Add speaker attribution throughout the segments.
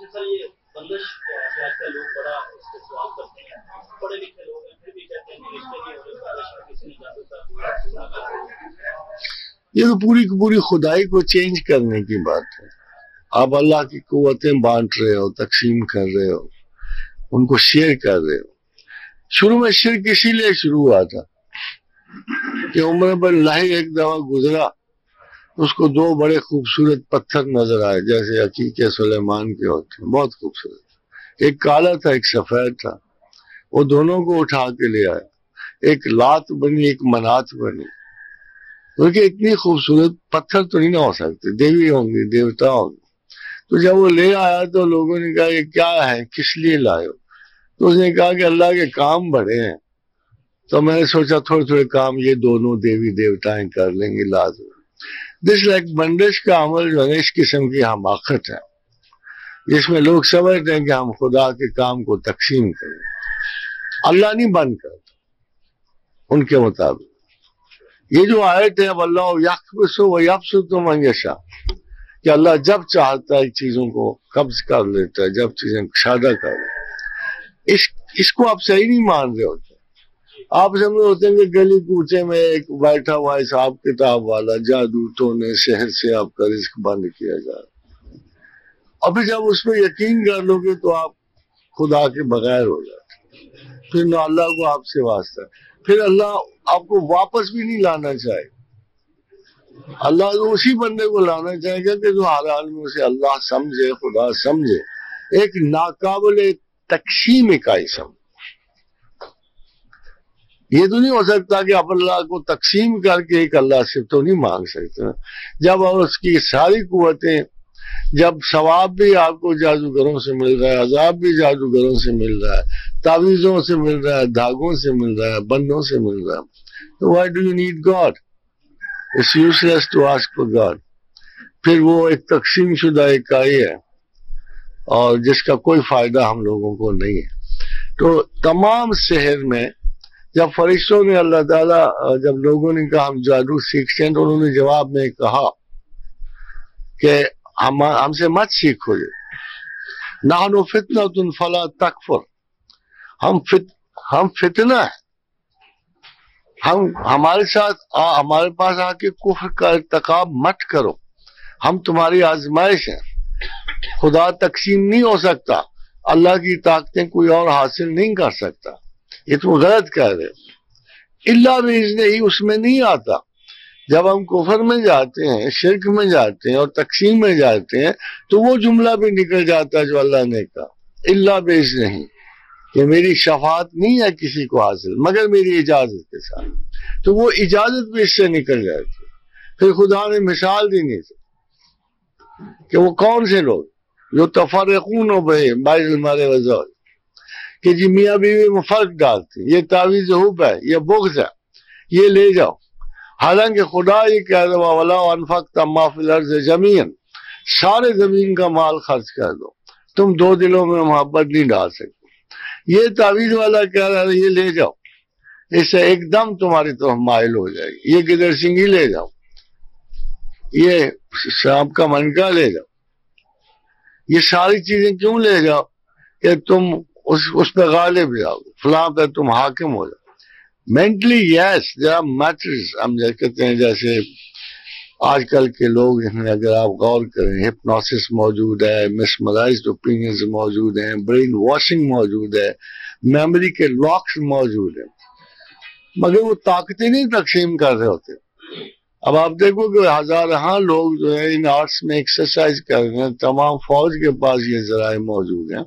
Speaker 1: اچھا سر، یہ بندش آج کل لوگ بڑا اس کے سوال کرتے ہیں، پڑھے لکھے لوگ ہیں پھر بھی کہتے ہیں کہ رشتے نہیں ہو رہے، کسی نے جادو
Speaker 2: یہ تو پوری کی پوری خدائی کو چینج کرنے کی بات ہے. آپ اللہ کی قوتیں بانٹ رہے ہو، تقسیم کر رہے ہو، ان کو شیئر کر رہے ہو. شروع میں شرک اسی لیے شروع ہوا تھا کہ عمر بن لاہی ایک دفعہ گزرا، اس کو دو بڑے خوبصورت پتھر نظر آئے جیسے عقیقے سلیمان کے ہوتے ہیں، بہت خوبصورت. ایک کالا تھا ایک سفید تھا. وہ دونوں کو اٹھا کے لے آیا، ایک لات بنی ایک منات بنی. کیونکہ اتنی خوبصورت پتھر تو نہیں نہ ہو سکتے، دیوی ہوں گی دیوتا ہوں گے. تو جب وہ لے آیا تو لوگوں نے کہا یہ کیا ہے، کس لیے لائے ہو؟ تو اس نے کہا کہ اللہ کے کام بڑے ہیں، تو میں نے سوچا تھوڑے تھوڑے کام یہ دونوں دیوی دیوتائیں کر لیں گے لازم. دس لائک بندش کا عمل جو ہے اس قسم کی حماقت ہے، جس میں لوگ سمجھتے ہیں کہ ہم خدا کے کام کو تقسیم کریں. اللہ نہیں بند کرتا ان کے مطابق. یہ جو آیت ہے واللہ یقبض و یبسط من یشاء، کہ اللہ جب چاہتا ہے چیزوں کو قبض کر لیتا ہے، جب چیزیں شادہ کر لیتا ہے. اس کو آپ صحیح نہیں مان رہے ہوتے. آپ سمجھ ہوتے ہیں کہ گلی کوچے میں ایک بیٹھا ہوا حساب کتاب والا جادو ٹونے شہر سے آپ کا رزق بند کیا جائے، اور پھر جب اس پہ یقین کر لو گے تو آپ خدا کے بغیر ہو جاتے. پھر نہ اللہ کو آپ سے واسطہ، پھر اللہ آپ کو واپس بھی نہیں لانا چاہے. اللہ تو اسی بندے کو لانا چاہے گا کہ جو ہر حال میں اسے اللہ سمجھے، خدا سمجھے، ایک ناقابل تقسیم اکائی سمجھے. یہ تو نہیں ہو سکتا کہ آپ اللہ کو تقسیم کر کے ایک اللہ سے تو نہیں مانگ سکتے. جب اور اس کی ساری قوتیں، جب ثواب بھی آپ کو جادوگروں سے مل رہا ہے، عذاب بھی جادوگروں سے مل رہا ہے، تعویذوں سے مل رہا ہے، دھاگوں سے مل رہا ہے، بندوں سے مل رہا ہے، تو why do you need God? It's useless to ask for God. پھر وہ ایک تقسیم شدہ اکائی ہے اور جس کا کوئی فائدہ ہم لوگوں کو نہیں ہے. تو تمام شہر میں جب فرشتوں نے اللہ تعالیٰ، جب لوگوں نے کہا ہم جادو سیکھتے ہیں، تو انہوں نے جواب میں کہا کہ ہم سے مت سیکھو. نحن فتنۃ فلا تکفر، ہم فتنہ ہیں، ہمارے ساتھ ہمارے پاس آ کے کفر کا ارتکاب مت کرو، ہم تمہاری آزمائش ہیں. خدا تقسیم نہیں ہو سکتا، اللہ کی طاقتیں کوئی اور حاصل نہیں کر سکتا. یہ تم غلط کہہ رہے ہو. اللہ باذنہ ہی اس میں نہیں آتا. جب ہم کفر میں جاتے ہیں، شرک میں جاتے ہیں اور تقسیم میں جاتے ہیں، تو وہ جملہ بھی نکل جاتا ہے جو اللہ نے کہا اللہ باذنہ ہی، کہ میری شفاعت نہیں ہے کسی کو حاصل مگر میری اجازت کے ساتھ. تو وہ اجازت بھی اس سے نکل جاتی ہے. پھر خدا نے مثال دی نہیں کہ وہ کون سے لوگ جو تفرقون ہو بین المرء وزوجہ، کہ جی میاں بیوی میں فرق ڈالتے، یہ تعویذ حب ہے، یہ بغض ہے، یہ لے جاؤ. حالانکہ خدا یہ کہہ رہا وَلَوْ أَنفَقْتَ مَا فِي الْأَرْضِ جَمِيعًا، سارے زمین کا مال خرچ کر دو، تم دو دلوں میں محبت نہیں ڈال سکتے. یہ تعویذ والا کہہ رہا ہے یہ لے جاؤ، اس سے ایک دم تمہاری طرف مائل ہو جائے گی. یہ گدر سنگھی لے جاؤ، یہ سانپ کا منکا لے جاؤ، یہ ساری چیزیں کیوں لے جاؤ کہ تم اس پہ غالب جاؤ، فلاں پہ تم حاکم ہو جاؤ. Mentally yes there are matters. ہم کہتے ہیں جیسے آج کل کے لوگ ہیں، اگر آپ غور کریں، ہپنوسس موجود ہے، مسمرائزڈ اوپینینز موجود ہیں، برین واشنگ موجود ہے، میموری کے لاکس موجود ہیں، مگر وہ طاقتیں نہیں تقسیم کر رہے ہوتے. اب آپ دیکھو کہ ہزارہاں لوگ جو ہے ان آرٹس میں ایکسرسائز کر رہے ہیں، تمام فوج کے پاس یہ ذرائع موجود ہیں.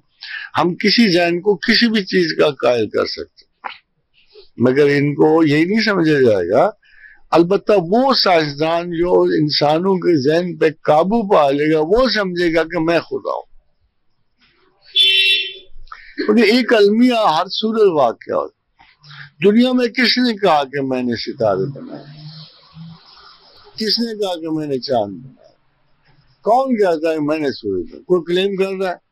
Speaker 2: ہم کسی ذہن کو کسی بھی چیز کا قائل کر سکتے، مگر ان کو یہی نہیں سمجھا جائے گا. البتہ وہ سائنسدان جو انسانوں کے ذہن پہ قابو پا لے گا وہ سمجھے گا کہ میں خدا ہوں. کیونکہ ایک المیہ ہر صورت واقعہ ہوتا. دنیا میں کس نے کہا کہ میں نے ستارے بنائے؟ کس نے کہا کہ میں نے چاند بنایا؟ کون کہتا ہے میں نے سورج بنایا؟ کوئی کلیم کر رہا ہے؟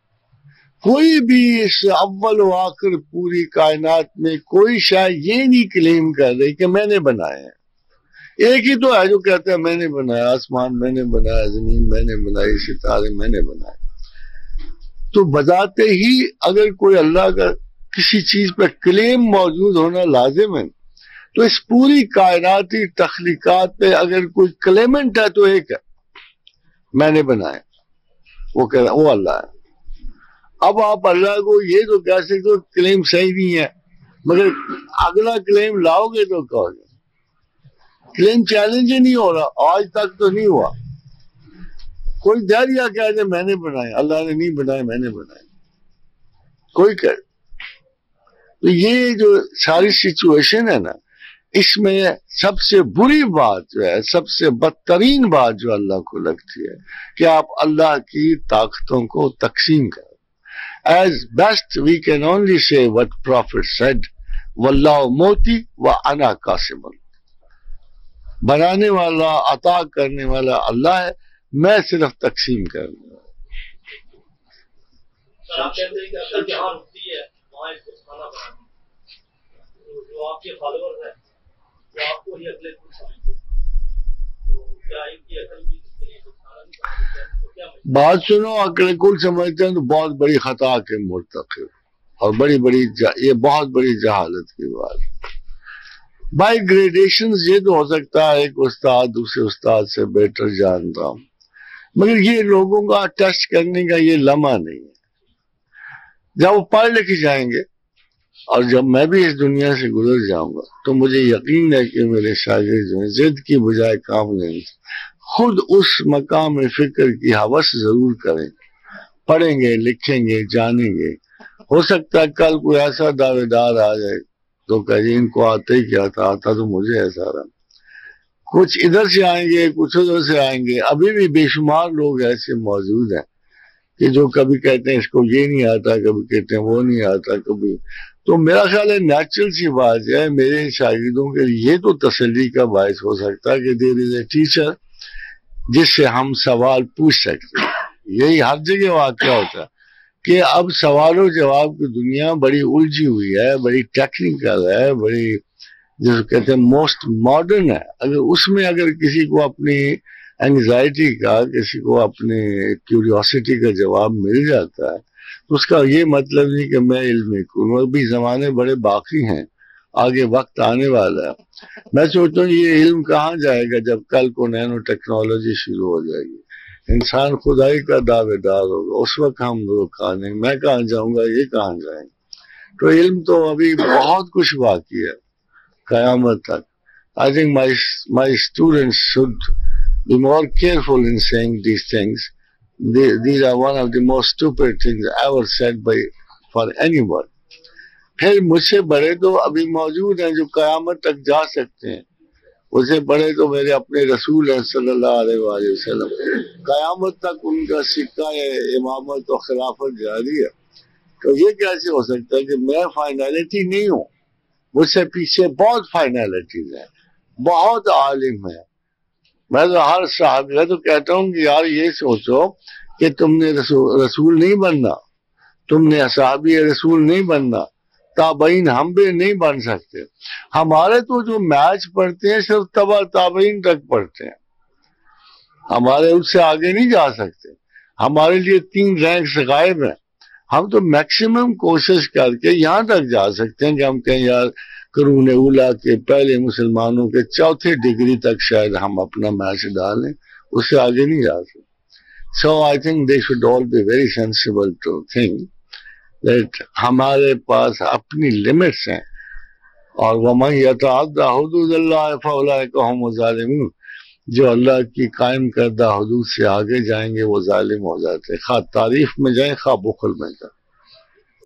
Speaker 2: کوئی بھی اس اول و آخر پوری کائنات میں کوئی شاید یہ نہیں کلیم کر رہی کہ میں نے بنایا ہے. ایک ہی تو ہے جو کہتا ہے میں نے بنایا، آسمان میں نے بنایا، زمین میں نے بنائی، ستارے میں نے بنائے. تو بذات ہی اگر کوئی اللہ کا کسی چیز پہ کلیم موجود ہونا لازم ہے، تو اس پوری کائناتی تخلیقات پہ اگر کوئی کلیمنٹ ہے تو ایک ہے، میں نے بنایا، وہ کہہ رہا وہ اللہ ہے۔ اب آپ اللہ کو یہ تو کہہ سکتے ہو کلیم صحیح نہیں ہے، مگر اگلا کلیم لاؤ گے تو کہو گے کلیم چیلنج ہی نہیں ہو رہا، آج تک تو نہیں ہوا۔ کوئی دریا کہہ دے میں نے بنایا، اللہ نے نہیں بنایا، میں نے بنایا، کوئی کہ۔ تو یہ جو ساری سچویشن ہے نا، اس میں سب سے بری بات جو ہے، سب سے بدترین بات جو اللہ کو لگتی ہے کہ آپ اللہ کی طاقتوں کو تقسیم کریں۔ As best we can only say what Prophet said, وَاللَّهُ مُعْطِي وَأَنَا قَاسِمٌ، بنانے والا، عطا کرنے والا اللہ ہے، میں صرف تقسیم کرنے والا۔
Speaker 1: سر آپ کہتے ہیں کہ اگر جہاں رکتی ہے وہاں اس کو کھانا بنانا، جو آپ کے فالوور ہیں جو آپ کو ہی عقل کل سمجھتے ہیں، تو کیا ان کی عقل بھی اس کے لیے کچھ کھانا نہیں بناتی ہے؟ تو کیا
Speaker 2: بات سنو، عقل کل سمجھتے ہیں تو بہت بڑی خطا کے مرتکب، اور یہ بہت بڑی جہالت کی بات۔ بائی گریڈیشنز یہ تو ہو سکتا ہے ایک استاد دوسرے استاد سے بیٹر جانتا ہوں، مگر یہ لوگوں کا ٹیسٹ کرنے کا یہ لمحہ نہیں ہے۔ جب وہ پڑھ لکھ جائیں گے اور جب میں بھی اس دنیا سے گزر جاؤں گا تو مجھے یقین ہے کہ میرے شاگرد جو ہیں ضد کی بجائے کام لیں گے، خود اس مقام فکر کی ہوس ضرور کریں گے، پڑھیں گے، لکھیں گے، جانیں گے۔ ہو سکتا ہے کل کوئی ایسا دعوے دار آ جائے تو کہ ان کو آتے ہی کیا تھا، آتا تو مجھے ایسا رہا۔ کچھ ادھر سے آئیں گے، کچھ ادھر سے آئیں گے۔ ابھی بھی بے شمار لوگ ایسے موجود ہیں کہ جو کبھی کہتے ہیں اس کو یہ نہیں آتا، کبھی کہتے ہیں وہ نہیں آتا، کبھی۔ تو میرا خیال ہے نیچرل سی بات ہے، میرے شاگردوں کے لیے یہ تو تسلی کا باعث ہو سکتا ہے کہ دیر از اے ٹیچر جس سے ہم سوال پوچھ سکتے ہیں۔ یہی ہر جگہ واقعہ ہوتا ہے کہ اب سوال و جواب کی دنیا بڑی الجھی ہوئی ہے، بڑی ٹیکنیکل ہے، بڑی جس کو کہتے ہیں موسٹ ماڈرن ہے۔ اگر کسی کو اپنی اینگزائٹی کا، کسی کو اپنے کیوریوسٹی کا جواب مل جاتا ہے تو اس کا یہ مطلب نہیں کہ میں علمی کوں، ابھی زمانے بڑے باقی ہیں، آگے وقت آنے والا ہے۔ میں سوچتا ہوں یہ علم کہاں جائے گا جب کل کو نینو ٹیکنالوجی شروع ہو جائے گی، انسان خدائی کا دعوے دار ہوگا، اس وقت ہم لوگ کہاں نہیں، میں کہاں جاؤں گا، یہ کہاں جائیں گے۔ تو علم تو ابھی بہت کچھ باقی ہے قیامت تک۔ I think my students should be more careful in saying these things. These are one of the most stupid things ever said for anyone. پھر مجھ سے بڑے تو ابھی موجود ہیں جو قیامت تک جا سکتے ہیں، اس سے بڑے تو میرے اپنے رسول ہیں صلی اللہ علیہ وآلہ وسلم، قیامت تک ان کا سکہ امامت و خلافت جاری ہے۔ تو یہ کیسے ہو سکتا ہے کہ میں فائنلٹی نہیں ہوں، مجھ سے پیچھے بہت فائنلٹیز ہیں، بہت عالم ہیں۔ میں تو ہر صاحب میں تو کہتا ہوں کہ یار یہ سوچو کہ تم نے رسول نہیں بننا، تم نے اصحابی رسول نہیں بننا، تابعین ہم بھی نہیں بن سکتے۔ ہمارے تو جو میچ پڑھتے ہیں صرف تبع تابعین تک پڑھتے ہیں، ہمارے اس سے آگے نہیں جا سکتے۔ ہمارے لیے 3 رینکس غائب ہیں، ہم تو میکسیمم کوشش کر کے یہاں تک جا سکتے ہیں کہ ہم کہیں یار قرون اولا کے پہلے مسلمانوں کے 4تھے ڈگری تک شاید ہم اپنا میچ ڈالیں، اس سے آگے نہیں جا سکتے۔ So I think they should all be very sensible to think that ہمارے پاس اپنی لمٹس ہیں، اور وَمَن يَتَعَدَّ حُدُودَ اللَّهِ فَأُولَٰئِكَ هُمُ الظَّالِمُونَ، جو اللہ کی قائم کردہ حدود سے آگے جائیں گے وہ ظالم ہو جاتے، خواہ تعریف میں جائیں خواہ بخل میں جائیں۔